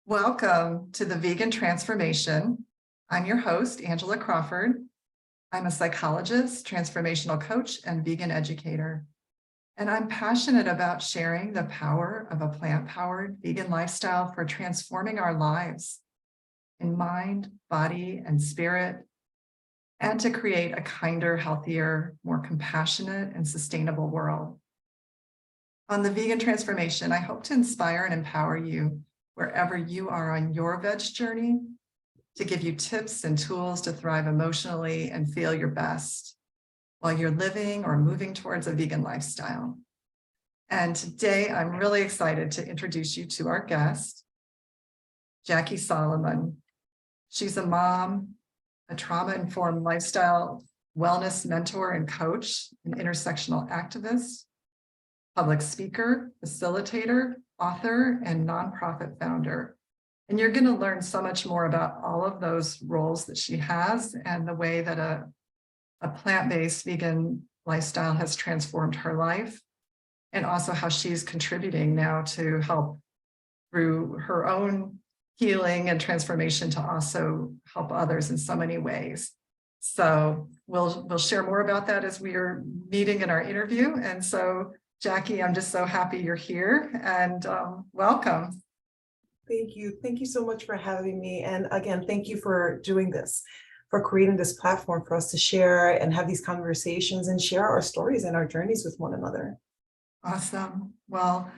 Welcome to the Vegan Transformation. I'm your host, Angela Crawford. I'm a psychologist, transformational coach, and vegan educator. And I'm passionate about sharing the power of a plant-powered vegan lifestyle for transforming our lives in mind, body, and spirit, and to create a kinder, healthier, more compassionate, and sustainable world. On the Vegan Transformation, I hope to inspire and empower you wherever you are on your veg journey, to give you tips and tools to thrive emotionally and feel your best while you're living or moving towards a vegan lifestyle. And today I'm really excited to introduce you to our guest, Jacque Salomon. She's a mom, a trauma-informed lifestyle wellness mentor and coach, an intersectional activist, public speaker, facilitator, author, and nonprofit founder. And you're going to learn so much more about all of those roles that she has and the way that a plant-based vegan lifestyle has transformed her life, and also how she's contributing now to help through her own healing and transformation to also help others in so many ways. So we'll share more about that as we are meeting in our interview. And so Jacque, I'm just so happy you're here, and welcome. Thank you. Thank you so much for having me. And again, thank you for doing this, for creating this platform for us to share and have these conversations and share our stories and our journeys with one another. Awesome. Well,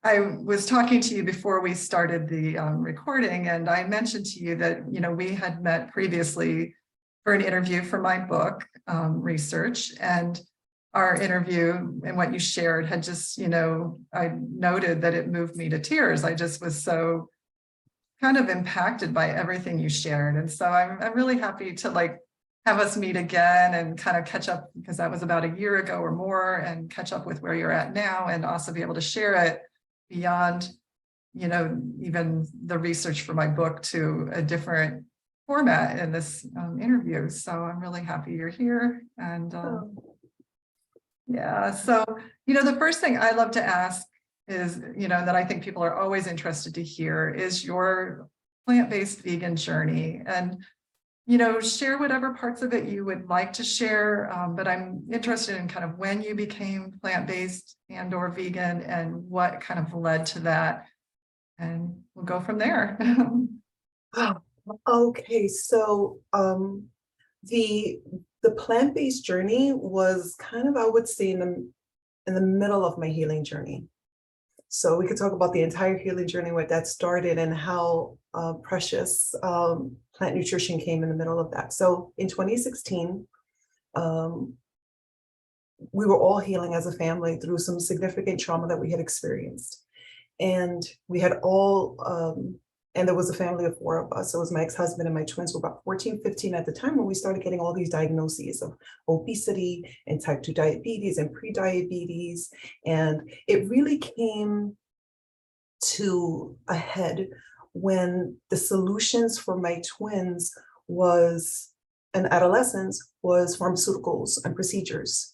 I was talking to you before we started the recording, and I mentioned to you that, we had met previously for an interview for my book, research, and our interview and what you shared had just, I noted that it moved me to tears. I just was so kind of impacted by everything you shared. And so I'm really happy to have us meet again and kind of catch up, because that was about a year ago or more, and catch up with where you're at now, and also be able to share it beyond, even the research for my book to a different format in this interview. So I'm really happy you're here. And yeah, so, the first thing I love to ask is, that I think people are always interested to hear is your plant-based vegan journey. And, share whatever parts of it you would like to share, but I'm interested in kind of when you became plant-based and or vegan and what kind of led to that. And we'll go from there. Okay, so the plant-based journey was kind of, I would say, in the middle of my healing journey. So we could talk about the entire healing journey, where that started, and how precious plant nutrition came in the middle of that. So in 2016, we were all healing as a family through some significant trauma that we had experienced. And we had all, and there was a family of 4 of us. It was my ex-husband and my twins were about 14, 15 at the time when we started getting all these diagnoses of obesity and type 2 diabetes and pre-diabetes. And it really came to a head when the solutions for my twins and adolescents was pharmaceuticals and procedures.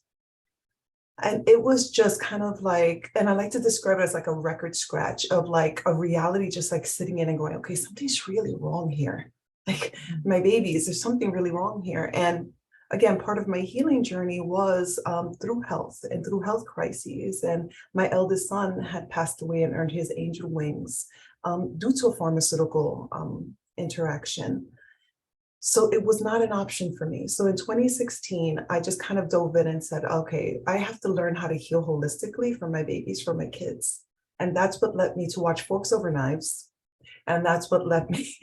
And it was just kind of like, and I like to describe it as like a record scratch of like a reality, just like sitting in and going, okay, something's really wrong here. Like my babies, there's something really wrong here. And again, part of my healing journey was through health and through health crises. And my eldest son had passed away and earned his angel wings due to a pharmaceutical interaction. So it was not an option for me. So in 2016, I just kind of dove in and said, okay, I have to learn how to heal holistically for my babies, for my kids. And that's what led me to watch Forks Over Knives. And that's what led me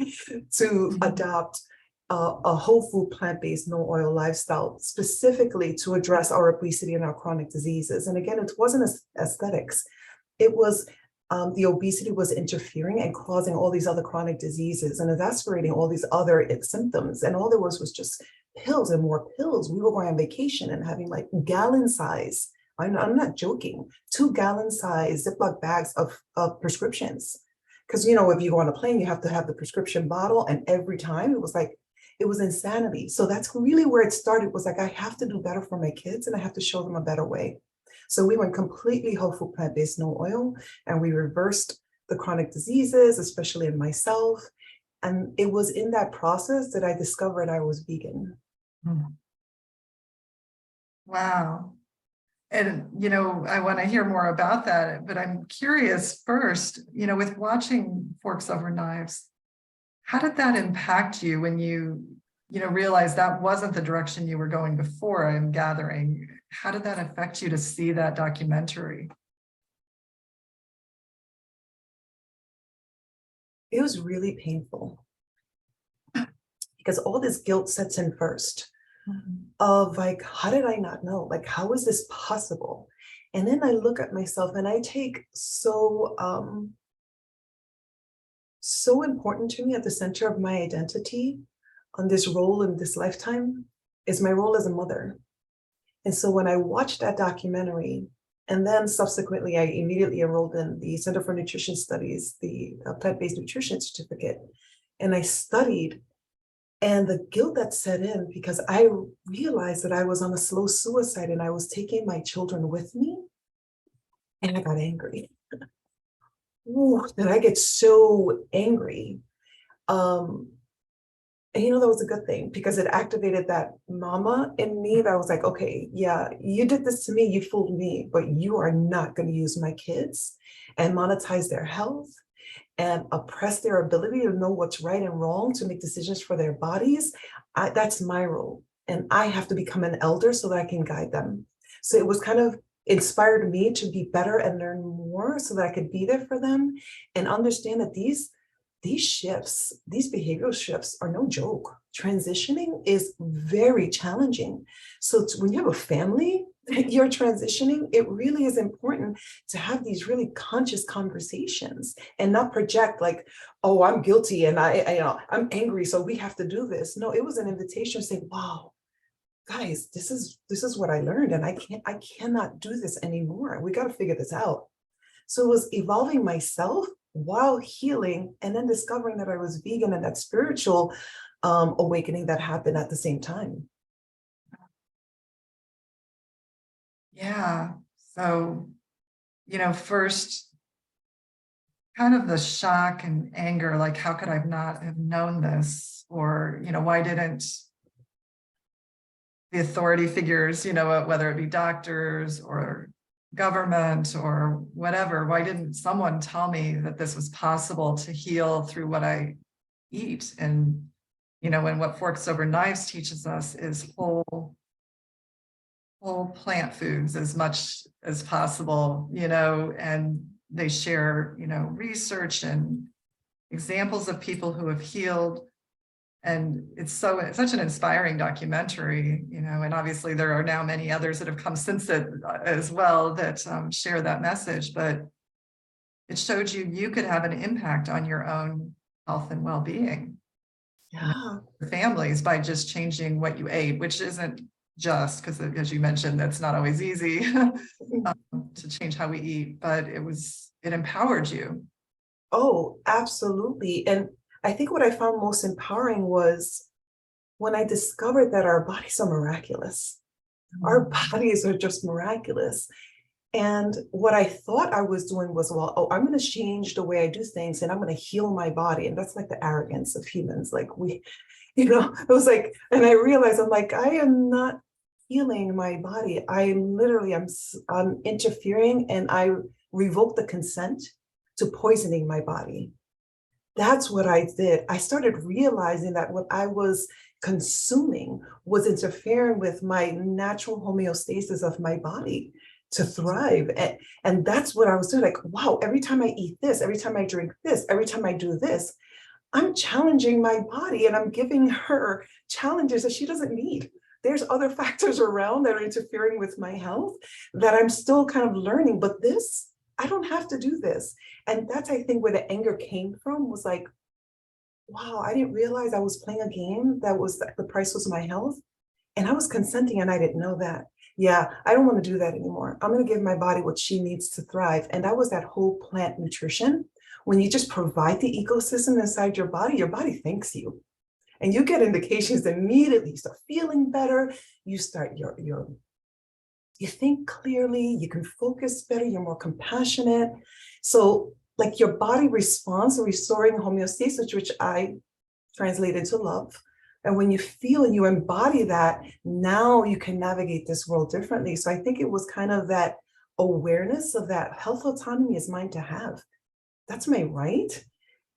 to adopt a whole food, plant-based, no oil lifestyle, specifically to address our obesity and our chronic diseases. And again, it wasn't aesthetics. It was the obesity was interfering and causing all these other chronic diseases and exacerbating all these other symptoms. And all there was just pills and more pills. We were going on vacation and having like gallon size, I'm not joking, 2 gallon size Ziploc bags of prescriptions. Because, if you go on a plane, you have to have the prescription bottle. And every time it was insanity. So that's really where it started, was like, I have to do better for my kids and I have to show them a better way. So we went completely whole food, plant-based, no oil, and we reversed the chronic diseases, especially in myself. And it was in that process that I discovered I was vegan. Wow. And, I want to hear more about that, but I'm curious first, with watching Forks Over Knives, how did that impact you when you realized that wasn't the direction you were going before, I'm gathering? How did that affect you to see that documentary? It was really painful because all this guilt sets in first. Of like, how did I not know? Like, how is this possible? And then I look at myself and I take so important to me at the center of my identity on this role in this lifetime is my role as a mother. And so when I watched that documentary, and then subsequently I immediately enrolled in the Center for Nutrition Studies, the plant-based nutrition certificate, and I studied. And the guilt that set in because I realized that I was on a slow suicide and I was taking my children with me, and I got angry. Ooh, did I get so angry? And that was a good thing because it activated that mama in me that was like, okay, yeah, you did this to me, you fooled me, but you are not going to use my kids and monetize their health and oppress their ability to know what's right and wrong, to make decisions for their bodies. That's my role. And I have to become an elder so that I can guide them. So it was kind of inspired me to be better and learn more so that I could be there for them and understand that these shifts, these behavioral shifts are no joke. Transitioning is very challenging. So when you have a family that you're transitioning, it really is important to have these really conscious conversations and not project like, oh, I'm guilty and I'm angry, so we have to do this. No, it was an invitation to say, wow, guys, this is what I learned, and I cannot do this anymore. We got to figure this out. So it was evolving myself while healing, and then discovering that I was vegan and that spiritual awakening that happened at the same time. Yeah. So, first, kind of the shock and anger, like, how could I not have known this? Or, why didn't the authority figures, whether it be doctors or government or whatever, why didn't someone tell me that this was possible to heal through what I eat? And, and what Forks Over Knives teaches us is whole plant foods as much as possible, and they share, research and examples of people who have healed. And it's such an inspiring documentary, and obviously there are now many others that have come since it as well that share that message, but it showed you could have an impact on your own health and well-being, families, by just changing what you ate, which isn't just because, as you mentioned, that's not always easy to change how we eat, but it empowered you. Oh, absolutely. And I think what I found most empowering was when I discovered that our bodies are miraculous. Our bodies are just miraculous. And what I thought I was doing was, well, oh, I'm going to change the way I do things and I'm going to heal my body. And that's like the arrogance of humans. Like it was like, and I realized I'm like, I am not healing my body. I'm interfering, and I revoke the consent to poisoning my body. That's what I did. I started realizing that what I was consuming was interfering with my natural homeostasis of my body to thrive. And that's what I was doing. Like, wow, every time I eat this, every time I drink this, every time I do this, I'm challenging my body and I'm giving her challenges that she doesn't need. There's other factors around that are interfering with my health that I'm still kind of learning, but this, I don't have to do this. And that's, I think, where the anger came from, was like, wow, I didn't realize I was playing a game that was, the price was my health. And I was consenting and I didn't know that. Yeah, I don't want to do that anymore. I'm going to give my body what she needs to thrive. And that was that whole plant nutrition. When you just provide the ecosystem inside your body thanks you. And you get indications immediately. You start feeling better. You start you think clearly, you can focus better, you're more compassionate. So like your body responds to restoring homeostasis, which I translated to love. And when you feel and you embody that, now you can navigate this world differently. So I think it was kind of that awareness of that health autonomy is mine to have. That's my right.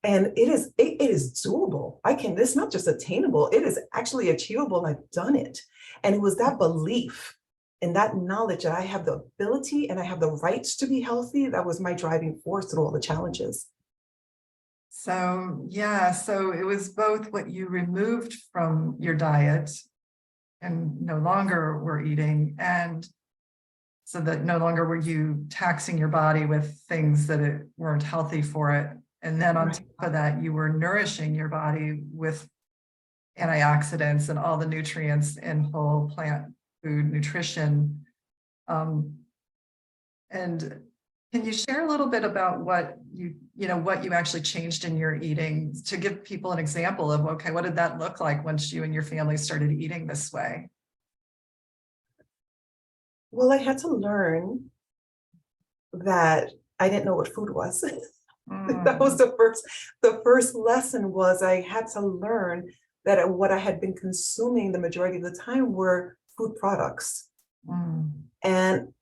And it is doable. It's not just attainable, it is actually achievable. And I've done it. And it was that belief and that knowledge that I have the ability and I have the rights to be healthy. That was my driving force through all the challenges. So, yeah, so it was both what you removed from your diet and no longer were eating, and so that no longer were you taxing your body with things that weren't healthy for it. And then on Right. top of that, you were nourishing your body with antioxidants and all the nutrients in whole plant food nutrition. And can you share a little bit about what you actually changed in your eating to give people an example of, okay, what did that look like once you and your family started eating this way? Well, I had to learn that I didn't know what food was. That was Mm, the first lesson was I had to learn that what I had been consuming the majority of the time were food products mm, and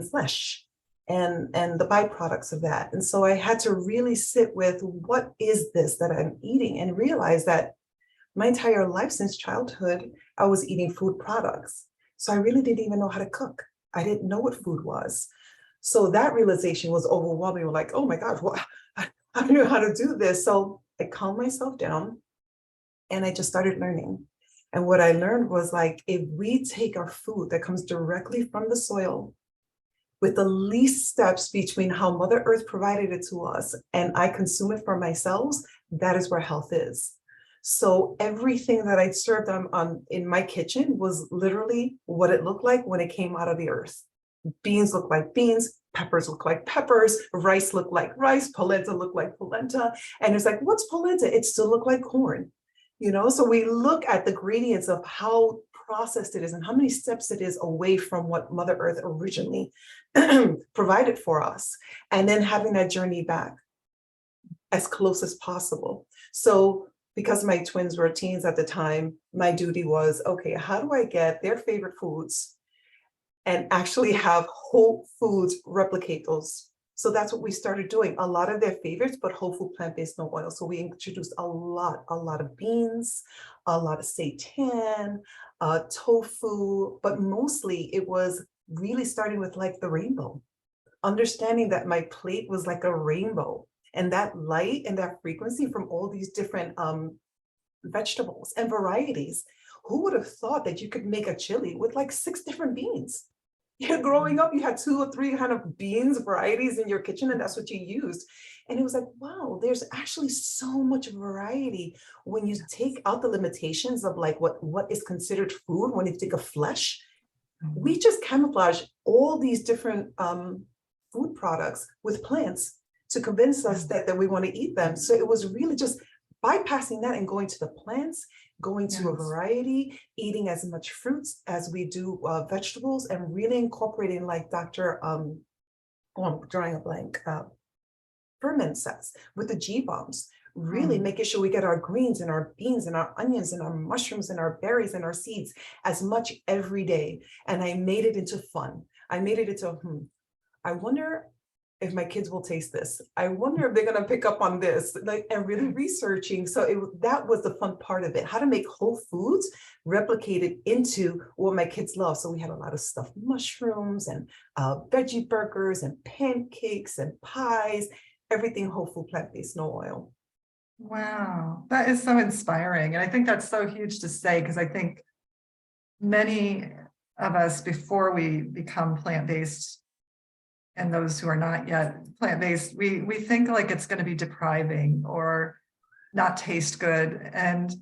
flesh and the byproducts of that. And so I had to really sit with what is this that I'm eating and realize that my entire life since childhood, I was eating food products. So I really didn't even know how to cook. I didn't know what food was. So that realization was overwhelming. We're like, oh my God, I don't know how to do this. So I calmed myself down and I just started learning. And what I learned was like, if we take our food that comes directly from the soil with the least steps between how Mother Earth provided it to us and I consume it for myself, that is where health is. So everything that I served on in my kitchen was literally what it looked like when it came out of the earth. Beans look like beans, peppers look like peppers, rice look like rice, polenta look like polenta. And it's like, what's polenta? It still look like corn. So we look at the gradients of how processed it is and how many steps it is away from what Mother Earth originally provided for us. And then having that journey back as close as possible. So because my twins were teens at the time, my duty was, okay, how do I get their favorite foods and actually have whole foods replicate those? So that's what we started doing. A lot of their favorites, but whole food, plant-based, no oil. So we introduced a lot of beans, a lot of seitan, tofu, but mostly it was really starting with like the rainbow, understanding that my plate was like a rainbow and that light and that frequency from all these different vegetables and varieties. Who would have thought that you could make a chili with like 6 different beans? Growing up, you had 2 or 3 kind of beans varieties in your kitchen, and that's what you used. And it was like, wow, there's actually so much variety when you take out the limitations of like what is considered food. When you think of flesh, we just camouflage all these different food products with plants to convince us that we want to eat them. So it was really just bypassing that and going to the plants, going to a variety, eating as much fruits as we do vegetables, and really incorporating like Dr. I'm drawing a blank, Furman says, with the G-bombs, really making sure we get our greens and our beans and our onions and our mushrooms and our berries and our seeds as much every day. And I made it into fun. I made it into, I wonder if my kids will taste this. I wonder if they're going to pick up on this, like, and really researching. So that was the fun part of it, how to make whole foods replicated into what my kids love. So we had a lot of stuffed mushrooms and veggie burgers and pancakes and pies, everything whole food, plant-based, no oil. wow, that is so inspiring. And I think that's so huge to say, because I think many of us, before we become plant-based, and those who are not yet plant-based, we think like it's going to be depriving or not taste good. And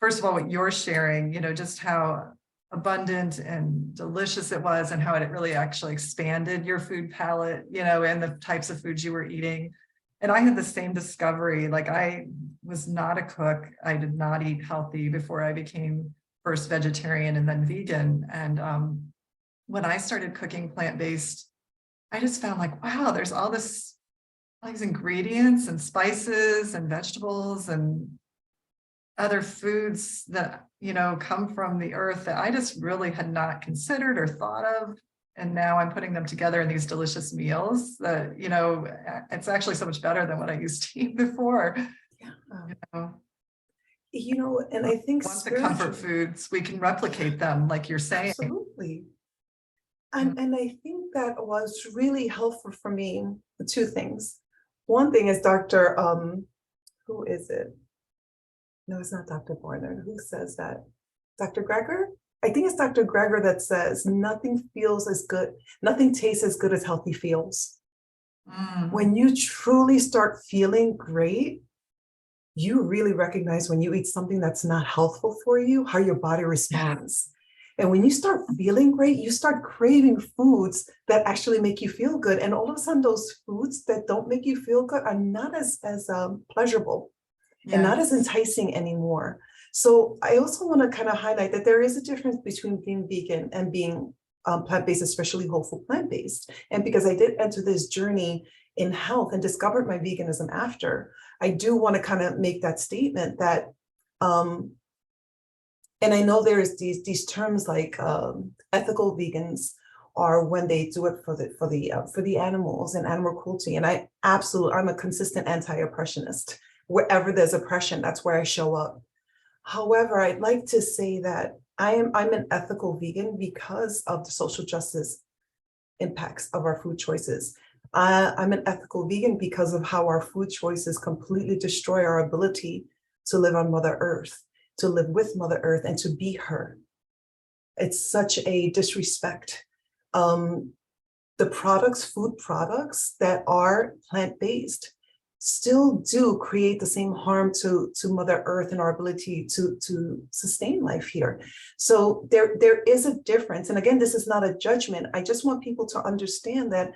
first of all, what you're sharing, just how abundant and delicious it was and how it really actually expanded your food palette, and the types of foods you were eating. And I had the same discovery. Like, I was not a cook. I did not eat healthy before I became first vegetarian and then vegan. And when I started cooking plant-based, I just found like, wow, there's all this all these ingredients and spices and vegetables and other foods that, come from the earth that I just really had not considered or thought of. And now I'm putting them together in these delicious meals that, it's actually so much better than what I used to eat before. Yeah. You know, And I think once the comfort foods, we can replicate them, like you're saying. Absolutely. And I think that was really helpful for me, two things. One thing is Dr. Who is it? No, it's not Dr. Warner. Who says that? Dr. Greger? I think it's Dr. Greger that says nothing feels as good, nothing tastes as good as healthy feels. When you truly start feeling great, you really recognize when you eat something that's not healthful for you, how your body responds. And when you start feeling great, you start craving foods that actually make you feel good. And all of a sudden, those foods that don't make you feel good are not as pleasurable and not as enticing anymore. So I also want to kind of highlight that there is a difference between being vegan and being plant-based, especially whole food plant-based. And because I did enter this journey in health and discovered my veganism after, I do want to kind of make that statement that, and I know there's these terms like ethical vegans are when they do it for the animals and animal cruelty. And I'm a consistent anti-oppressionist. Wherever there's oppression, that's where I show up. However, I'd like to say that I'm an ethical vegan because of the social justice impacts of our food choices. I'm an ethical vegan because of how our food choices completely destroy our ability to live on Mother Earth, to live with Mother Earth, and to be her. It's such a disrespect. The food products that are plant-based still do create the same harm to Mother Earth and our ability to sustain life here. So there is a difference. And again, this is not a judgment. I just want people to understand that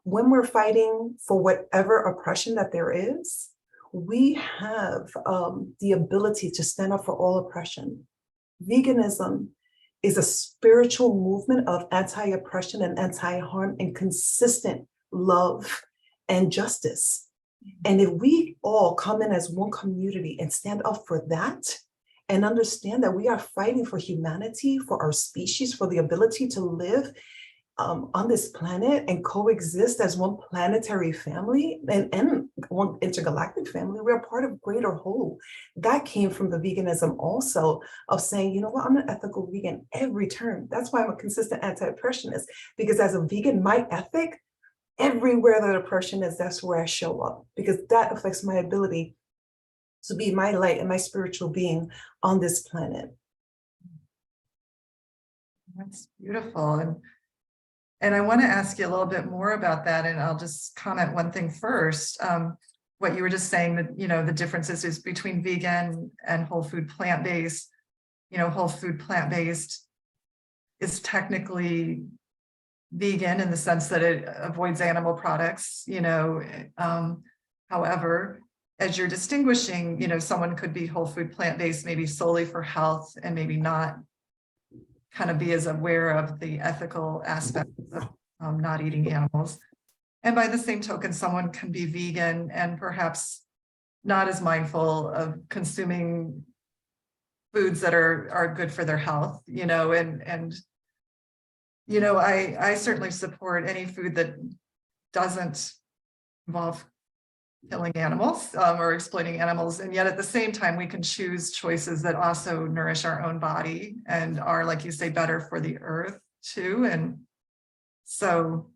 when we're fighting for whatever oppression that there is, we have the ability to stand up for all oppression. Veganism is a spiritual movement of anti-oppression and anti-harm and consistent love and justice. And if we all come in as one community and stand up for that and understand that we are fighting for humanity, for our species, for the ability to live on this planet and coexist as one planetary family and one intergalactic family, we're part of greater whole. That came from the veganism also of saying, you know what, I'm an ethical vegan every turn. That's why I'm a consistent anti-oppressionist, because as a vegan, my ethic, everywhere that oppression is, that's where I show up, because that affects my ability to be my light and my spiritual being on this planet. That's beautiful. And I want to ask you a little bit more about that. And I'll just comment one thing first. What you were just saying that, the differences is between vegan and whole food plant-based. Whole food plant-based is technically vegan in the sense that it avoids animal products, however, as you're distinguishing, someone could be whole food plant-based, maybe solely for health and maybe not kind of be as aware of the ethical aspects of not eating animals. And by the same token, someone can be vegan and perhaps not as mindful of consuming foods that are good for their health, I certainly support any food that doesn't involve killing animals or exploiting animals. And yet at the same time, we can choose choices that also nourish our own body and are, like you say, better for the earth too. And so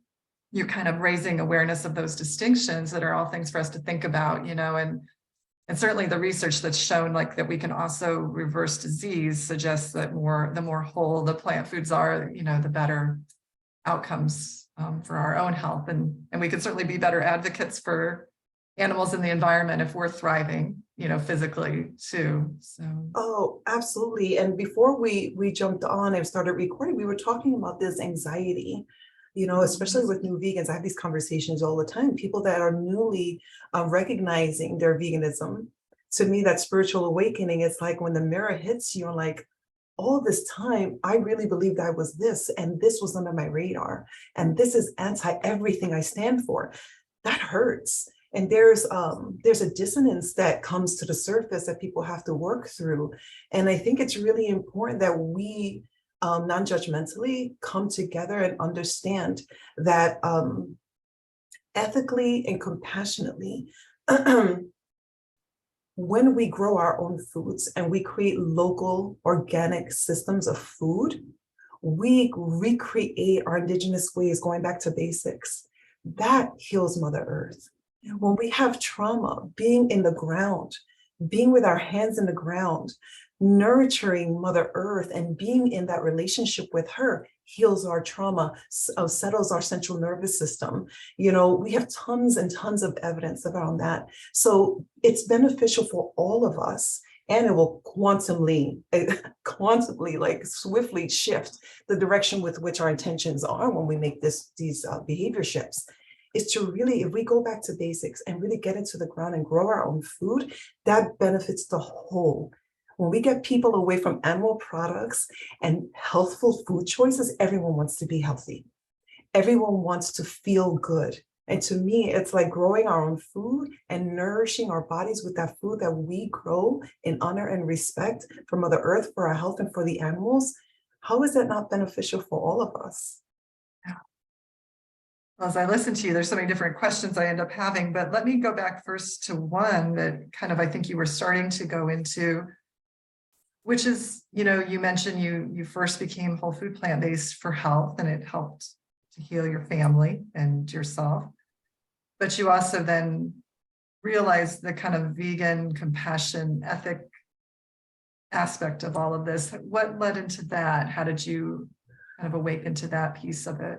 you're kind of raising awareness of those distinctions that are all things for us to think about, and certainly the research that's shown like that we can also reverse disease suggests that the more whole the plant foods are, the better outcomes for our own health. And we can certainly be better advocates for animals in the environment if we're thriving, physically too. So. Oh, absolutely. And before we jumped on and started recording, we were talking about this anxiety, especially with new vegans. I have these conversations all the time. People that are newly recognizing their veganism. To me, that spiritual awakening, it's like when the mirror hits you, like, all this time, I really believed I was this, and this was under my radar. And this is anti everything I stand for. that hurts. And there's a dissonance that comes to the surface that people have to work through. And I think it's really important that we non-judgmentally come together and understand that ethically and compassionately, when we grow our own foods and we create local organic systems of food, we recreate our indigenous ways, going back to basics. That heals Mother Earth. When we have trauma, being in the ground, being with our hands in the ground, nurturing Mother Earth and being in that relationship with her heals our trauma, settles our central nervous system. You know, we have tons and tons of evidence around that. So it's beneficial for all of us, and it will quantumly, like swiftly shift the direction with which our intentions are when we make these behavior shifts. Is to really, if we go back to basics and really get into the ground and grow our own food, that benefits the whole. When we get people away from animal products and healthful food choices, everyone wants to be healthy. Everyone wants to feel good. And to me, it's like growing our own food and nourishing our bodies with that food that we grow in honor and respect for Mother Earth, for our health, and for the animals. How is that not beneficial for all of us? As I listen to you, there's so many different questions I end up having, but let me go back first to one that kind of I think you were starting to go into, which is, you know, you mentioned you first became whole food plant-based for health, and it helped to heal your family and yourself. But you also then realized the kind of vegan, compassion, ethic aspect of all of this. What led into that? How did you kind of awaken to that piece of it?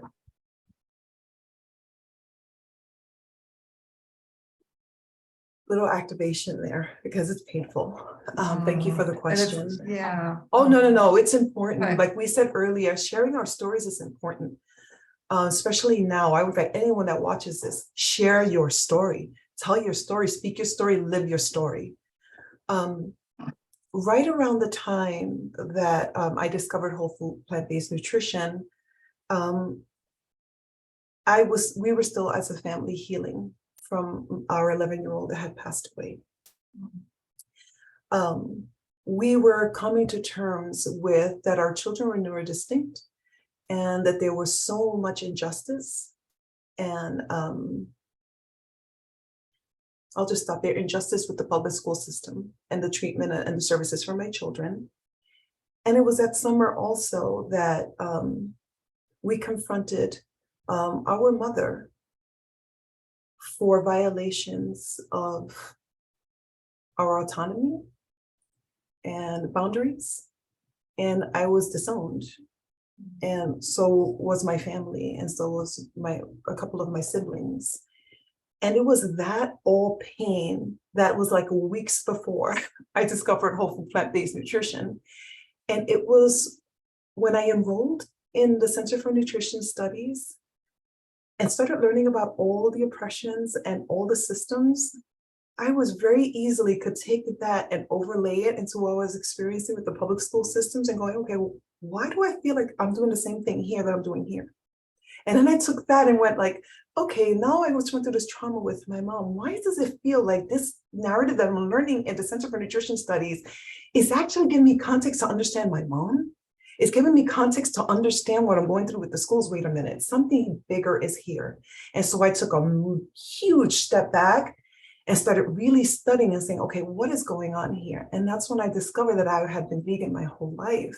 Little activation there because it's painful. Thank you for the question. Yeah. Oh, no, it's important. Okay. Like we said earlier, sharing our stories is important. Especially now, I would invite anyone that watches this, share your story, tell your story, speak your story, live your story. Right around the time that I discovered whole food plant-based nutrition, we were still as a family healing from our 11-year-old that had passed away. We were coming to terms with that our children were neurodistinct and that there was so much injustice. And I'll just stop there, injustice with the public school system and the treatment and the services for my children. And it was that summer also that we confronted our mother for violations of our autonomy and boundaries. And I was disowned. And so was my family, and so was a couple of my siblings. And it was that all pain that was like weeks before I discovered whole food plant-based nutrition. And it was when I enrolled in the Center for Nutrition Studies and started learning about all the oppressions and all the systems, I was very easily could take that and overlay it into what I was experiencing with the public school systems and going, okay, well, why do I feel like I'm doing the same thing here that I'm doing here? And then I took that and went like, okay, now I was went through this trauma with my mom. Why does it feel like this narrative that I'm learning at the Center for Nutrition Studies is actually giving me context to understand my mom? It's giving me context to understand what I'm going through with the schools. Wait a minute, something bigger is here. And so I took a huge step back and started really studying and saying, okay, what is going on here? And that's when I discovered that I had been vegan my whole life,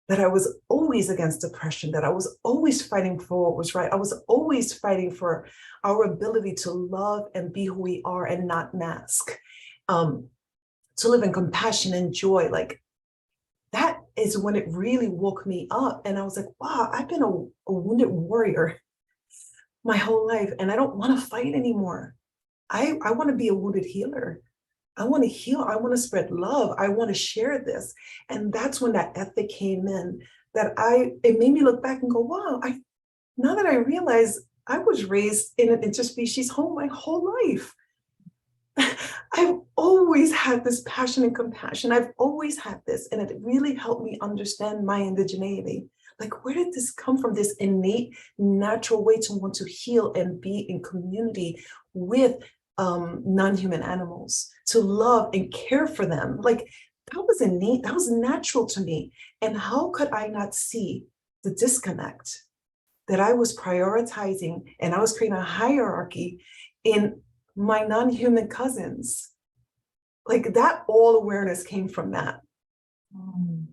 that I was always against oppression, that I was always fighting for what was right. I was always fighting for our ability to love and be who we are and not mask, to live in compassion and joy. Like that is when it really woke me up. And I was like, wow, I've been a wounded warrior my whole life, and I don't want to fight anymore. I want to be a wounded healer. I want to heal. I want to spread love. I want to share this. And that's when that ethic came in, that it made me look back and go, wow, now that I realize I was raised in an interspecies home my whole life. I've always had this passion and compassion. I've always had this, and it really helped me understand my indigeneity. Like, where did this come from? This innate, natural way to want to heal and be in community with non-human animals, to love and care for them. Like, that was innate, that was natural to me. And how could I not see the disconnect that I was prioritizing, and I was creating a hierarchy in my non-human cousins? Like, that all awareness came from that.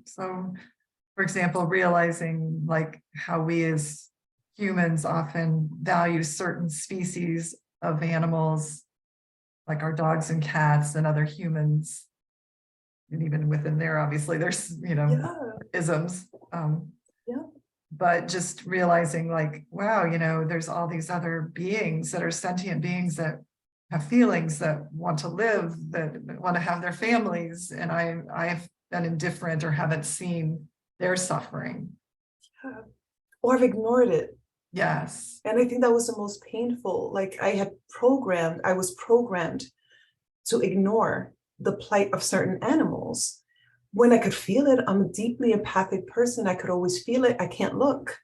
So, for example, realizing like how we as humans often value certain species of animals, like our dogs and cats and other humans. And even within there, obviously, there's, Yeah, isms. yeah. But just realizing like, wow, there's all these other beings that are sentient beings that have feelings, that want to live, that want to have their families. And I've been indifferent or haven't seen their suffering. Yeah. Or I've ignored it. Yes. And I think that was the most painful. Like, I was programmed to ignore the plight of certain animals. When I could feel it, I'm a deeply empathic person. I could always feel it. I can't look.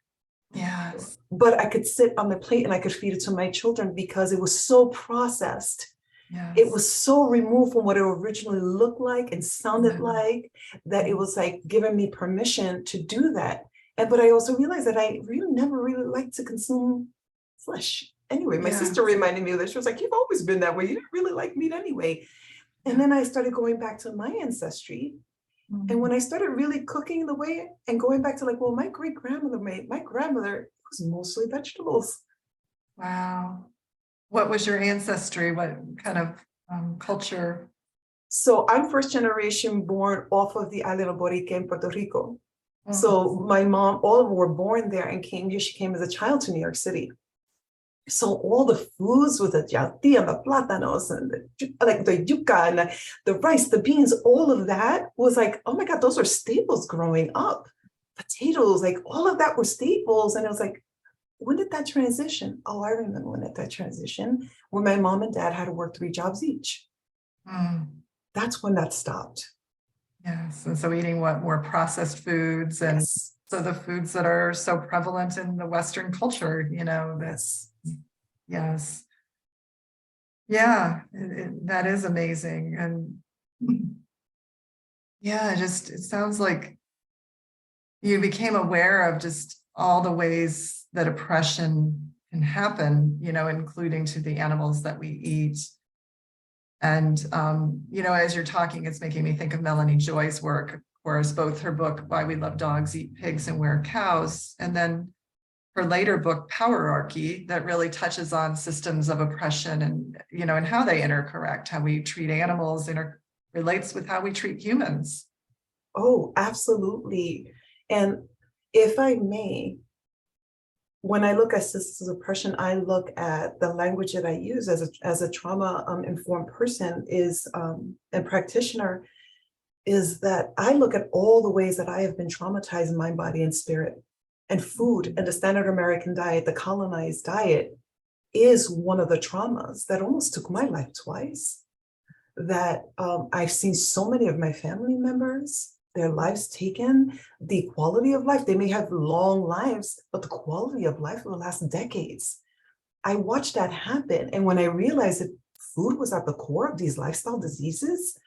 Yes. But I could sit on the plate and I could feed it to my children because it was so processed. Yes. It was so removed from what it originally looked like and sounded like, that it was like giving me permission to do that. But I also realized that I really never really liked to consume flesh. Anyway, my sister reminded me of this. She was like, you've always been that way. You didn't really like meat anyway. And then I started going back to my ancestry. And when I started really cooking the way and going back to like, well, my grandmother was mostly vegetables. Wow. What was your ancestry? What kind of culture? So I'm first generation born off of the island of Borique in Puerto Rico. So my mom, all of them were born there and came here. She came as a child to New York City. So all the foods with the yati and the plátanos and the yuca and the rice, the beans, all of that was like, oh my God, those are staples growing up. Potatoes, like all of that were staples. And it was like, when did that transition? Oh, I remember when that transition, when my mom and dad had to work 3 jobs each. That's when that stopped. Yes. And so eating what more processed foods, and so the foods that are so prevalent in the Western culture, that's, yes. Yeah, that is amazing. And yeah, it sounds like you became aware of just all the ways that oppression can happen, including to the animals that we eat. And, as you're talking, it's making me think of Melanie Joy's work, of course, both her book, Why We Love Dogs, Eat Pigs, and Wear Cows, and then her later book, Powerarchy, that really touches on systems of oppression and, and how they intercorrect, how we treat animals relates with how we treat humans. Oh, absolutely. And if I may, when I look at systems of oppression, I look at the language that I use as a trauma informed person and practitioner, is that I look at all the ways that I have been traumatized in mind, body, and spirit. And food and the standard American diet, the colonized diet, is one of the traumas that almost took my life twice. That I've seen so many of my family members, their lives taken, the quality of life, they may have long lives, but the quality of life will last decades. I watched that happen. And when I realized that food was at the core of these lifestyle diseases,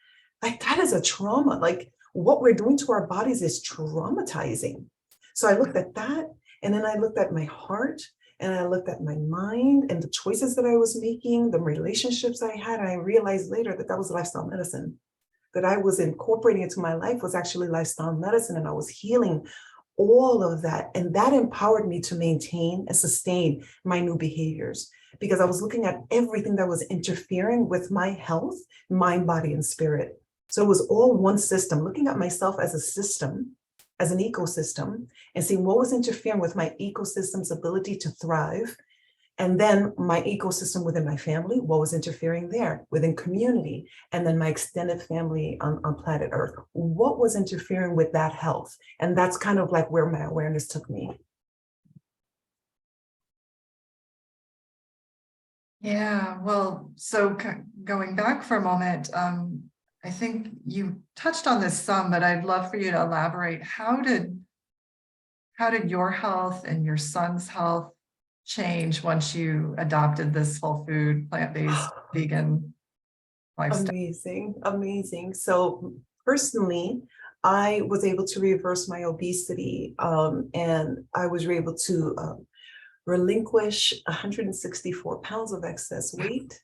like, that is a trauma. Like, what we're doing to our bodies is traumatizing. So I looked at that, and then I looked at my heart, and I looked at my mind and the choices that I was making, the relationships I had. And I realized later that that was lifestyle medicine, that I was incorporating into my life was actually lifestyle medicine, and I was healing all of that. And that empowered me to maintain and sustain my new behaviors, because I was looking at everything that was interfering with my health, mind, body, and spirit. So it was all one system, looking at myself as a system, as an ecosystem, and seeing what was interfering with my ecosystem's ability to thrive. And then my ecosystem within my family, what was interfering there, within community, and then my extended family on planet Earth, what was interfering with that health? And that's kind of like where my awareness took me. Yeah, well, so going back for a moment, I think you touched on this some, but I'd love for you to elaborate. How did how did your health and your son's health change once you adopted this whole food, plant-based, vegan lifestyle? Amazing, amazing. So personally, I was able to reverse my obesity, and I was able to relinquish 164 pounds of excess weight.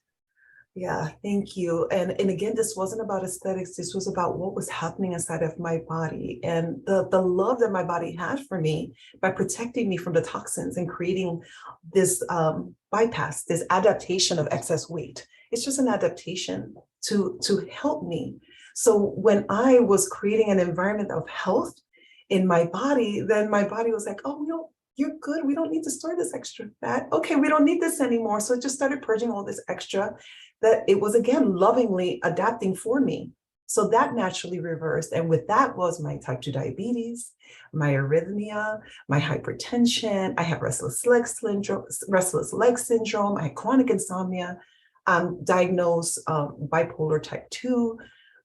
Yeah, thank you. And again, this wasn't about aesthetics. This was about what was happening inside of my body and the love that my body had for me by protecting me from the toxins and creating this bypass, this adaptation of excess weight. It's just an adaptation to help me. So when I was creating an environment of health in my body, then my body was like, oh, no, you're good. We don't need to store this extra fat. Okay, we don't need this anymore. So it just started purging all this extra that it was, again, lovingly adapting for me. So that naturally reversed. And with that was my type 2 diabetes, my arrhythmia, my hypertension. I have restless leg syndrome. I had chronic insomnia. I'm diagnosed bipolar type 2.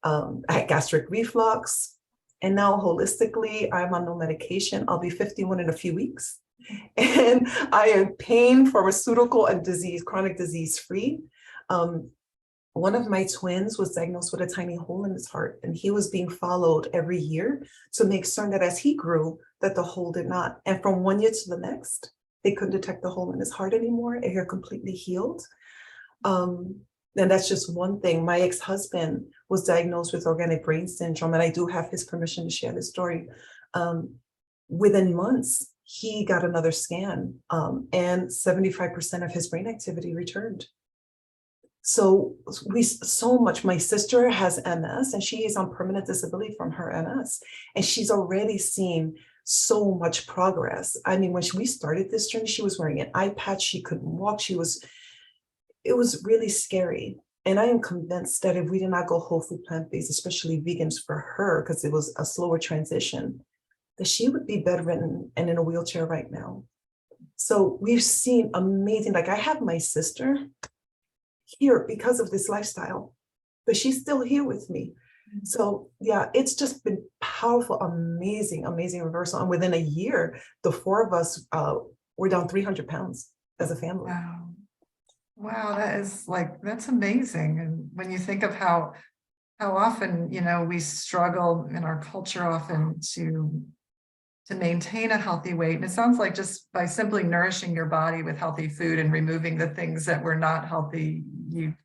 I had gastric reflux. And now holistically, I'm on no medication. I'll be 51 in a few weeks. And I am pain, pharmaceutical, and chronic disease free. One of my twins was diagnosed with a tiny hole in his heart, and he was being followed every year to make certain that as he grew, that the hole did not. And from 1 year to the next, they couldn't detect the hole in his heart anymore, and he completely healed. And that's just one thing. My ex-husband was diagnosed with organic brain syndrome, and I do have his permission to share this story. Within months, he got another scan, and 75% of his brain activity returned. So my sister has MS, and she is on permanent disability from her MS, and she's already seen so much progress. I mean, when we started this journey, she was wearing an eye patch, she couldn't walk, it was really scary. And I am convinced that if we did not go whole food plant-based, especially vegans for her, because it was a slower transition, that she would be bedridden and in a wheelchair right now. So we've seen amazing, like I have my sister here because of this lifestyle, but she's still here with me. So yeah, it's just been powerful, amazing, amazing reversal. And within a year, the four of us were down 300 pounds as a family. Wow. Wow, that's amazing. And when you think of how often, we struggle in our culture often to maintain a healthy weight. And it sounds like just by simply nourishing your body with healthy food and removing the things that were not healthy,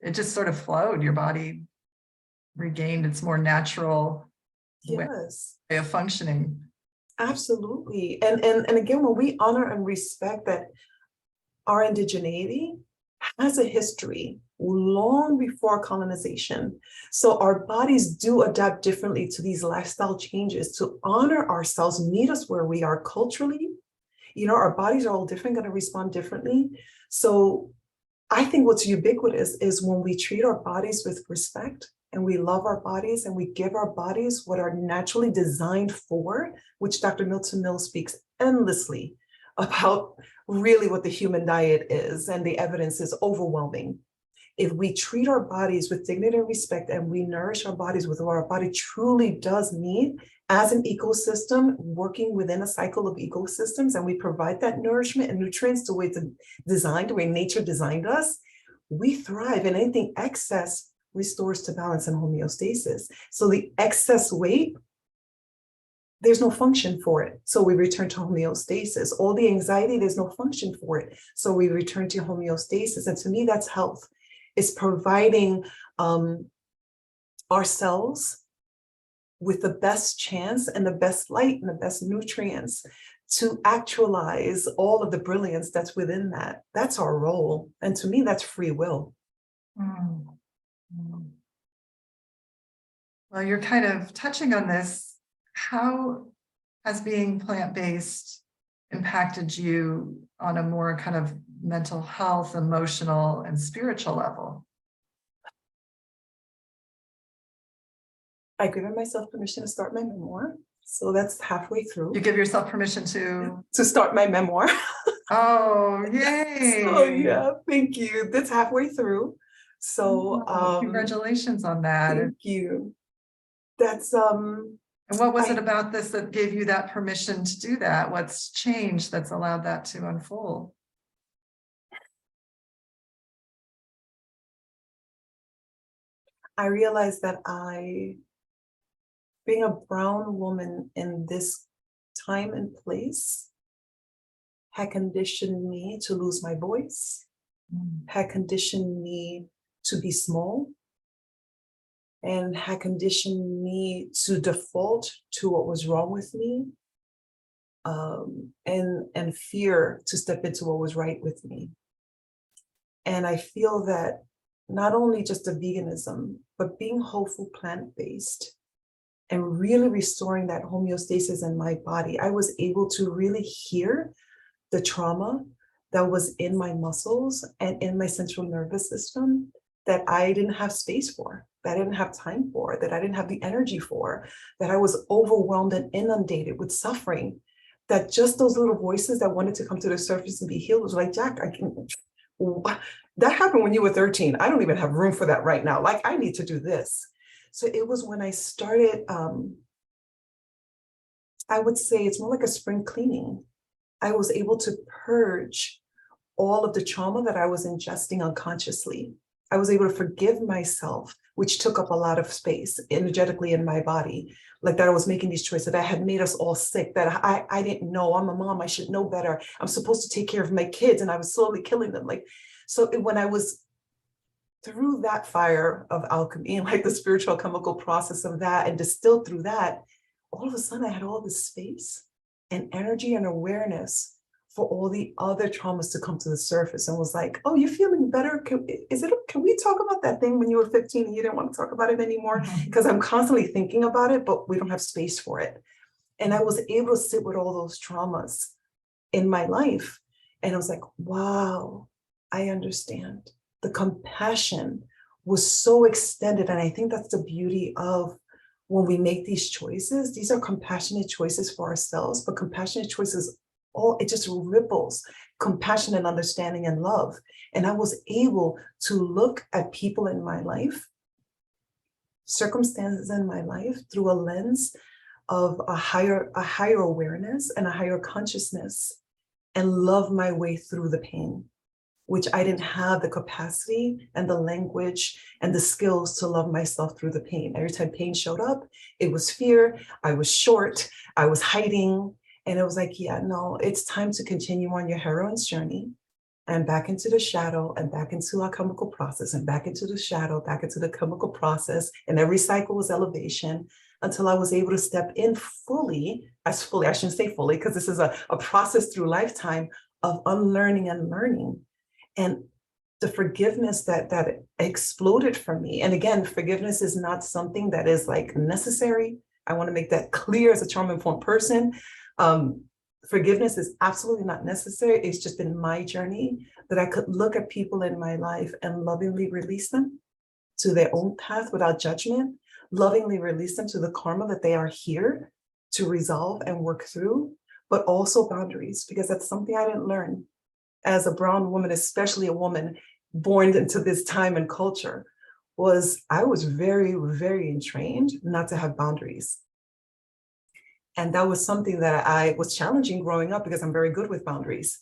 it just sort of flowed. Your body regained its more natural way of functioning. Absolutely. And again, when we honor and respect that our indigeneity has a history long before colonization. So our bodies do adapt differently to these lifestyle changes to honor ourselves, meet us where we are culturally. Our bodies are all different, going to respond differently. So I think what's ubiquitous is when we treat our bodies with respect and we love our bodies and we give our bodies what are naturally designed for, which Dr. Milton Mills speaks endlessly about really what the human diet is, and the evidence is overwhelming. If we treat our bodies with dignity and respect and we nourish our bodies with what our body truly does need as an ecosystem, working within a cycle of ecosystems, and we provide that nourishment and nutrients the way it's designed, the way nature designed us, we thrive, and anything excess restores to balance and homeostasis. So the excess weight, there's no function for it. So we return to homeostasis. All the anxiety, there's no function for it. So we return to homeostasis. And to me, that's health. It's providing ourselves with the best chance and the best light and the best nutrients to actualize all of the brilliance that's within that. That's our role. And to me, that's free will. Mm. Well, you're kind of touching on this. How has being plant-based impacted you on a more kind of mental health, emotional, and spiritual level? I've given myself permission to start my memoir. So that's halfway through. You give yourself permission to start my memoir. Oh, yay. So yeah, thank you. That's halfway through. So congratulations on that. Thank you. That's And what was it about this that gave you that permission to do that? What's changed that's allowed that to unfold? I realized that being a brown woman in this time and place, had conditioned me to lose my voice, had conditioned me to be small, and had conditioned me to default to what was wrong with me, and fear to step into what was right with me. And I feel that not only just the veganism, but being whole plant-based and really restoring that homeostasis in my body, I was able to really hear the trauma that was in my muscles and in my central nervous system that I didn't have space for, that I didn't have time for, that I didn't have the energy for, that I was overwhelmed and inundated with suffering, that just those little voices that wanted to come to the surface and be healed was like, Jacque, that happened when you were 13. I don't even have room for that right now. Like, I need to do this. So it was when I started, I would say it's more like a spring cleaning. I was able to purge all of the trauma that I was ingesting unconsciously. I was able to forgive myself, which took up a lot of space energetically in my body, like that I was making these choices, that I had made us all sick, that I didn't know. I'm a mom, I should know better. I'm supposed to take care of my kids, and I was slowly killing them. Like, so when I was through that fire of alchemy, and like the spiritual chemical process of that, and distilled through that, all of a sudden I had all this space and energy and awareness for all the other traumas to come to the surface, and was like, oh, you're feeling better? Can we talk about that thing when you were 15 and you didn't want to talk about it anymore? Because I'm constantly thinking about it, but we don't have space for it. And I was able to sit with all those traumas in my life. And I was like, wow, I understand. The compassion was so extended. And I think that's the beauty of when we make these choices. These are compassionate choices for ourselves, but compassionate choices, it just ripples compassion and understanding and love. And I was able to look at people in my life, circumstances in my life, through a lens of a higher awareness and a higher consciousness, and love my way through the pain, which I didn't have the capacity and the language and the skills to love myself through the pain. Every time pain showed up, it was fear, I was short, I was hiding. And it was like, yeah, no, it's time to continue on your heroine's journey, and back into the shadow, and back into our chemical process, and back into the shadow, back into the chemical process. And every cycle was elevation, until I was able to step in fully, I shouldn't say fully, because this is a process through lifetime of unlearning and learning. And the forgiveness that exploded for me. And again, forgiveness is not something that is like necessary. I want to make that clear as a trauma-informed person. Forgiveness is absolutely not necessary. It's just been my journey that I could look at people in my life and lovingly release them to their own path without judgment, lovingly release them to the karma that they are here to resolve and work through, but also boundaries, because that's something I didn't learn as a brown woman, especially a woman born into this time and culture. I was very, very entrained not to have boundaries. And that was something that I was challenging growing up, because I'm very good with boundaries.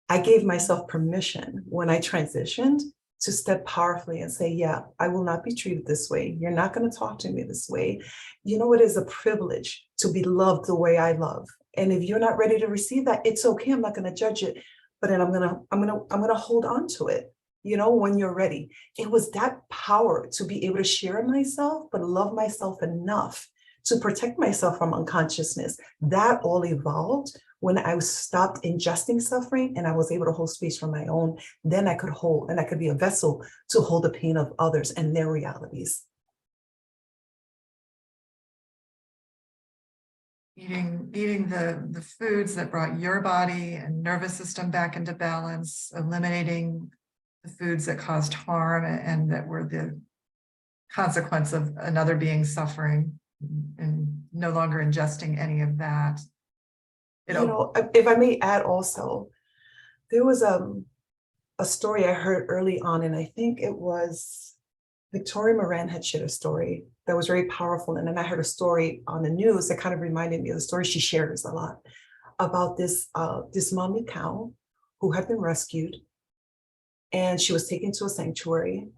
I gave myself permission when I transitioned to step powerfully and say, yeah, I will not be treated this way. You're not going to talk to me this way. You know, it is a privilege to be loved the way I love. And if you're not ready to receive that, it's okay. I'm not going to judge it, but then I'm gonna hold on to it, you know, when you're ready. It was that power to be able to share myself, but love myself enough to protect myself from unconsciousness. That all evolved when I stopped ingesting suffering, and I was able to hold space for my own. Then I could hold, and I could be a vessel to hold the pain of others and their realities. Eating the foods that brought your body and nervous system back into balance, eliminating the foods that caused harm and that were the consequence of another being's suffering, and no longer ingesting any of that. You know, if I may add also, there was a story I heard early on, and I think it was Victoria Moran had shared a story that was very powerful. And then I heard a story on the news that kind of reminded me of the story she shares a lot about this mommy cow who had been rescued, and she was taken to a sanctuary.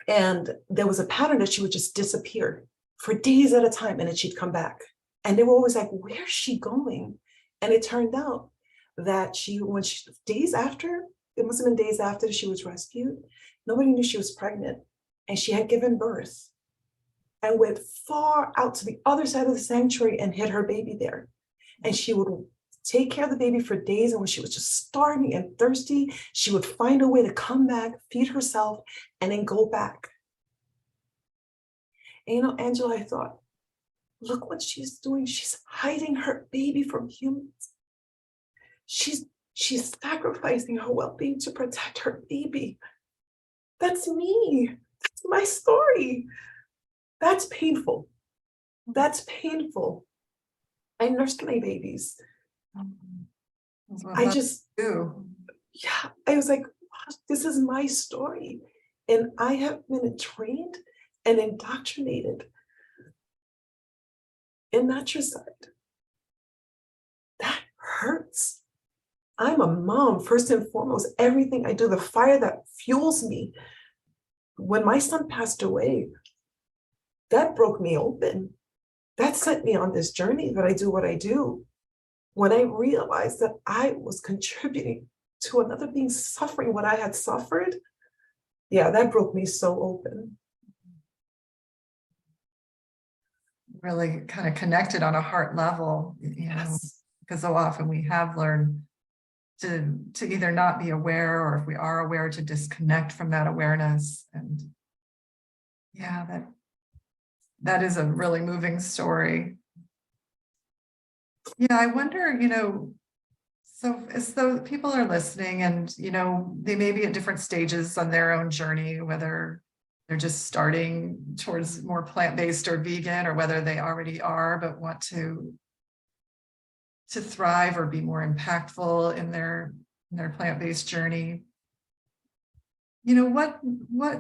And there was a pattern that she would just disappear for days at a time, and then she'd come back. And they were always like, where's she going? And it turned out that days after, it must have been days after she was rescued, nobody knew she was pregnant, and she had given birth and went far out to the other side of the sanctuary and hid her baby there. And she would take care of the baby for days, and when she was just starving and thirsty, she would find a way to come back, feed herself, and then go back. And Angela, I thought, look what she's doing. She's hiding her baby from humans. She's sacrificing her well-being to protect her baby. That's me. That's my story. That's painful. That's painful. I nursed my babies. I just, yeah, I was like, wow, this is my story. And I have been trained and indoctrinated in matricide. That hurts. I'm a mom, first and foremost. Everything I do, the fire that fuels me. When my son passed away, that broke me open. That set me on this journey that I do what I do. When I realized that I was contributing to another being suffering what I had suffered, yeah, that broke me so open. Really kind of connected on a heart level, Yes. because so often we have learned to either not be aware, or if we are aware, to disconnect from that awareness. And yeah, that is a really moving story. Yeah, I wonder, so as though people are listening and, they may be at different stages on their own journey, whether they're just starting towards more plant-based or vegan, or whether they already are, but want to thrive or be more impactful in their plant-based journey. What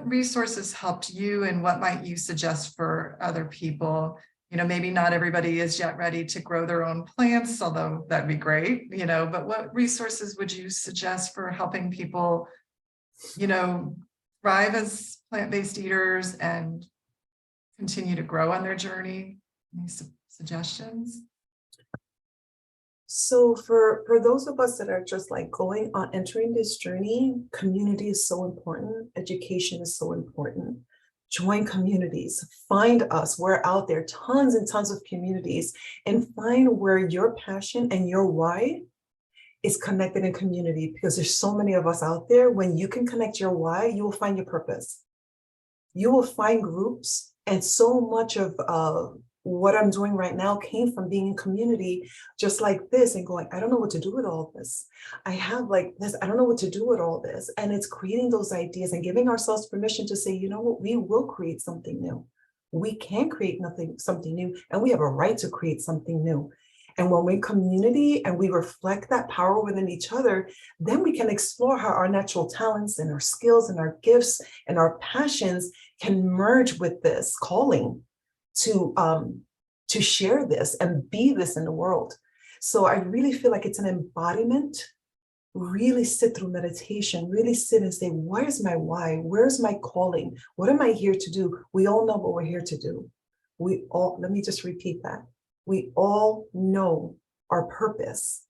resources helped you, and what might you suggest for other people? Maybe not everybody is yet ready to grow their own plants, although that'd be great, but what resources would you suggest for helping people, thrive as plant-based eaters and continue to grow on their journey? Any suggestions? So for those of us that are just like going on, entering this journey, community is so important. Education is so important. Join communities, find us. We're out there, tons and tons of communities, and find where your passion and your why is connected in community, because there's so many of us out there. When you can connect your why, you will find your purpose. You will find groups, and so much of what I'm doing right now came from being in community just like this and going, I don't know what to do with all this. I have like this, I don't know what to do with all this. And it's creating those ideas and giving ourselves permission to say, you know what, we will create something new. We can create something new, and we have a right to create something new. And when we're in community and we reflect that power within each other, then we can explore how our natural talents and our skills and our gifts and our passions can merge with this calling to share this and be this in the world. So I really feel like it's an embodiment. Really sit through meditation, really sit and say, where's my why? Where's my calling? What am I here to do? We all know what we're here to do. Let me just repeat that. We all know our purpose.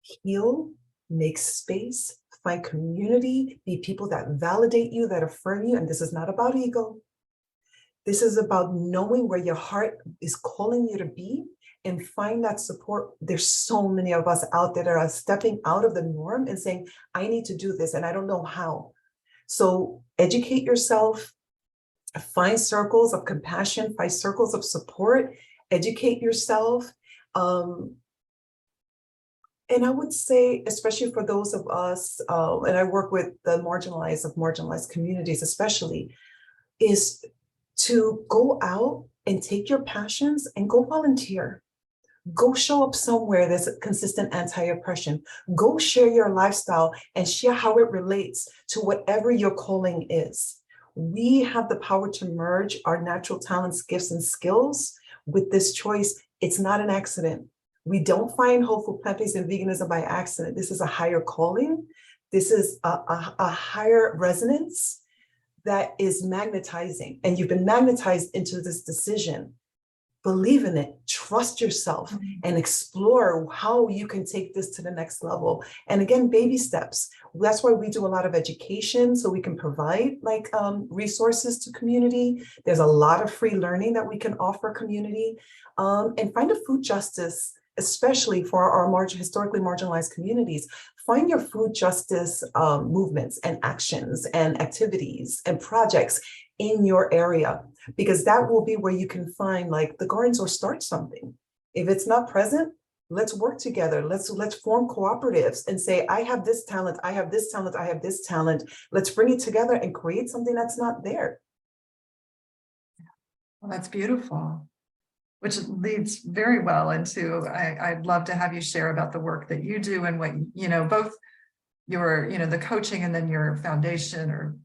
Heal, make space, find community, be people that validate you, that affirm you. And this is not about ego. This is about knowing where your heart is calling you to be, and find that support. There's so many of us out there that are stepping out of the norm and saying, I need to do this and I don't know how. So educate yourself, find circles of compassion, find circles of support, educate yourself. And I would say, especially for those of us, and I work with the marginalized communities especially, is to go out and take your passions and go volunteer. Go show up somewhere there's a consistent anti-oppression. Go share your lifestyle and share how it relates to whatever your calling is. We have the power to merge our natural talents, gifts, and skills with this choice. It's not an accident. We don't find whole food, plant-based, and veganism by accident. This is a higher calling. This is a higher resonance that is magnetizing. And you've been magnetized into this decision. Believe in it, trust yourself, and explore how you can take this to the next level. And again, baby steps. That's why we do a lot of education, so we can provide like resources to community. There's a lot of free learning that we can offer community, and find a food justice, especially for our historically marginalized communities. Find your food justice movements and actions and activities and projects in your area, because that will be where you can find like the gardens or start something. If it's not present, let's work together. Let's form cooperatives and say, I have this talent, I have this talent, I have this talent. Let's bring it together and create something that's not there. Well, that's beautiful, which leads very well into, I'd love to have you share about the work that you do and what, both your, the coaching and then your foundation or,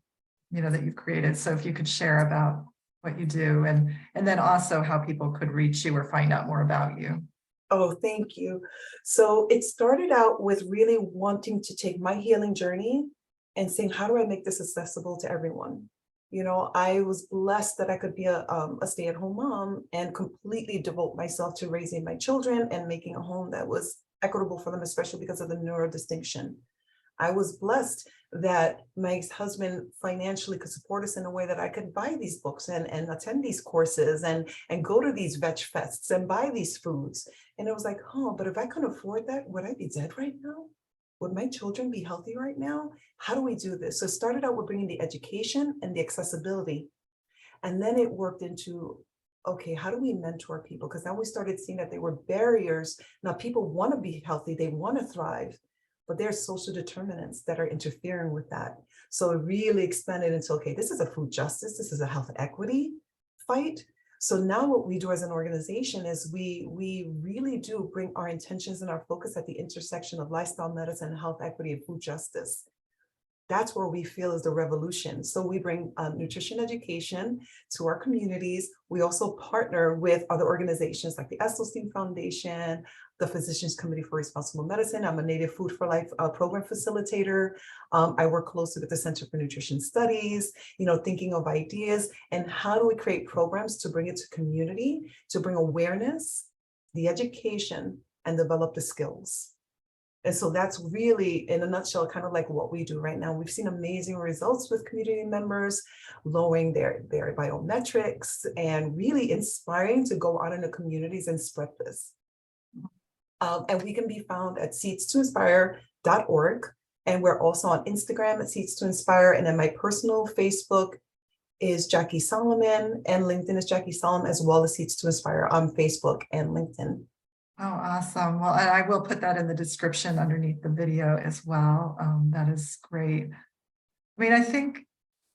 that you've created. So if you could share about what you do and then also how people could reach you or find out more about you. Oh, thank you. So it started out with really wanting to take my healing journey and saying, how do I make this accessible to everyone? I was blessed that I could be a stay-at-home mom and completely devote myself to raising my children and making a home that was equitable for them, especially because of the neurodistinction. I was blessed that my ex-husband financially could support us in a way that I could buy these books and attend these courses and go to these veg fests and buy these foods. And it was like, but if I couldn't afford that, would I be dead right now? Would my children be healthy right now? How do we do this? So it started out with bringing the education and the accessibility. And then it worked into, okay, how do we mentor people? Because now we started seeing that there were barriers. Now people want to be healthy, they want to thrive, but there's social determinants that are interfering with that. So it really expanded into, okay, this is a food justice, this is a health equity fight. So now what we do as an organization is we really do bring our intentions and our focus at the intersection of lifestyle medicine, health equity, and food justice. That's where we feel is the revolution. So we bring nutrition education to our communities. We also partner with other organizations like the Esselstyn Foundation, the Physicians Committee for Responsible Medicine. I'm a Native Food for Life program facilitator. I work closely with the Center for Nutrition Studies, thinking of ideas and how do we create programs to bring it to community, to bring awareness, the education, and develop the skills. And so that's really, in a nutshell, kind of like what we do right now. We've seen amazing results with community members, lowering their biometrics and really inspiring to go out in the communities and spread this. And we can be found at seeds2inspire.org. And we're also on Instagram at Seeds2Inspire. And then my personal Facebook is Jacque Salomon, and LinkedIn is Jacque Salomon, as well as Seeds2Inspire on Facebook and LinkedIn. Oh, awesome. Well, and I will put that in the description underneath the video as well. That is great. I mean,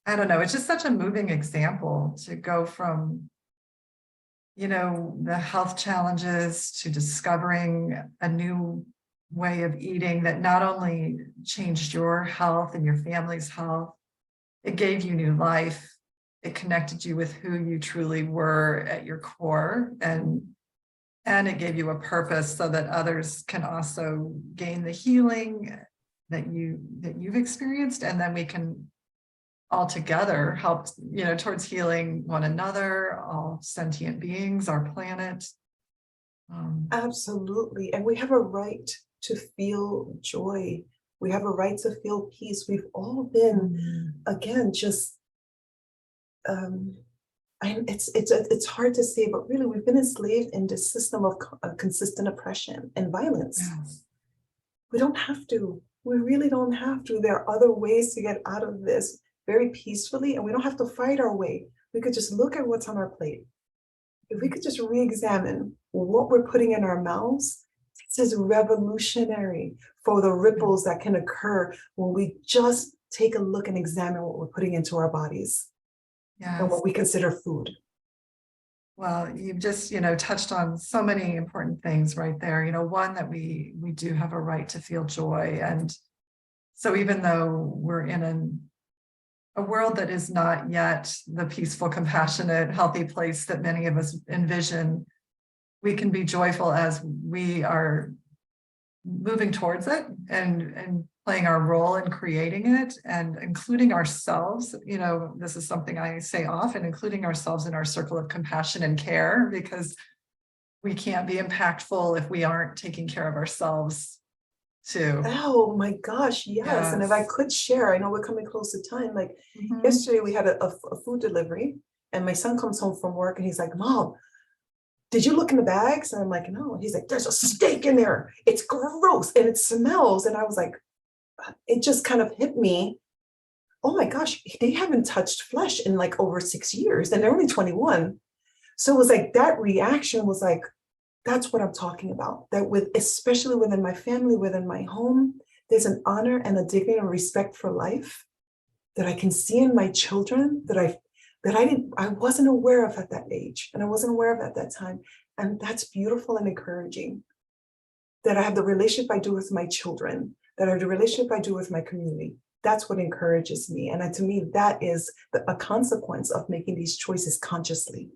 I don't know, it's just such a moving example to go from, the health challenges to discovering a new way of eating that not only changed your health and your family's health, it gave you new life. It connected you with who you truly were at your core, and it gave you a purpose so that others can also gain the healing that you've experienced. And then we can all together help, towards healing one another, all sentient beings, our planet. Absolutely. And we have a right to feel joy. We have a right to feel peace. We've all been, again, just, it's hard to say, but really we've been enslaved in this system of consistent oppression and violence. Yes. We don't have to. We really don't have to. There are other ways to get out of this very peacefully, and we don't have to fight our way. We could just look at what's on our plate. If we could just re-examine what we're putting in our mouths, this is revolutionary for the ripples that can occur when we just take a look and examine what we're putting into our bodies. Yes. And what we consider food. Well, you've just, touched on so many important things right there. One, that we do have a right to feel joy. And so even though we're in a world that is not yet the peaceful, compassionate, healthy place that many of us envision, we can be joyful as we are moving towards it and playing our role in creating it and including ourselves. This is something I say often, including ourselves in our circle of compassion and care, because we can't be impactful if we aren't taking care of ourselves too. Oh my gosh, yes. And if I Yes. could share, I know we're coming close to time. Like Mhm. yesterday, we had a food delivery, and my son comes home from work and he's like, Mom, did you look in the bags? And I'm like, no. He's like, there's a steak in there. It's gross and it smells. And I was like, it just kind of hit me. Oh my gosh, they haven't touched flesh in like over 6 years and they're only 21. So it was like that reaction was like, that's what I'm talking about. That with, especially within my family, within my home, there's an honor and a dignity and respect for life that I can see in my children I wasn't aware of at that age, and I wasn't aware of at that time. And that's beautiful and encouraging. That I have the relationship I do with my children, that I have the relationship I do with my community. That's what encourages me. And to me, that is a consequence of making these choices consciously.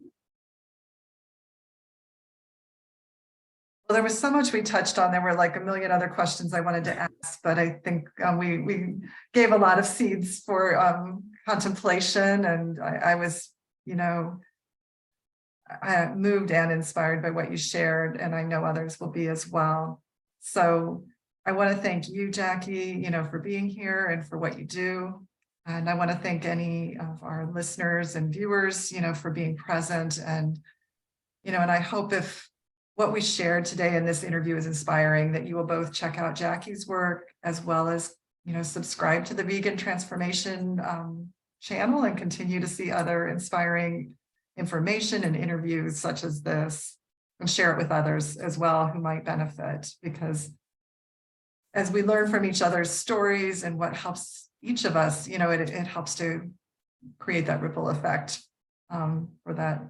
Well, there was so much we touched on. There were like a million other questions I wanted to ask, but I think we gave a lot of seeds for contemplation, and I was, moved and inspired by what you shared, and I know others will be as well. So I want to thank you, Jacque, for being here and for what you do. And I want to thank any of our listeners and viewers, for being present. And I hope if what we shared today in this interview is inspiring, that you will both check out Jacque's work, as well as, subscribe to the Vegan Transformation channel and continue to see other inspiring information and interviews such as this, and share it with others as well who might benefit. Because as we learn from each other's stories and what helps each of us, it helps to create that ripple effect for that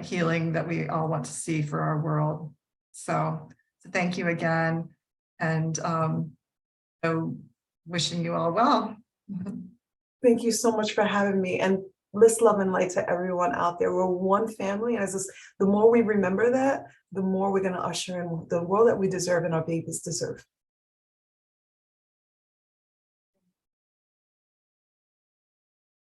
healing that we all want to see for our world. So thank you again, and wishing you all well. Thank you so much for having me. And bliss, love, and light to everyone out there. We're one family. And the more we remember that, the more we're going to usher in the world that we deserve and our babies deserve.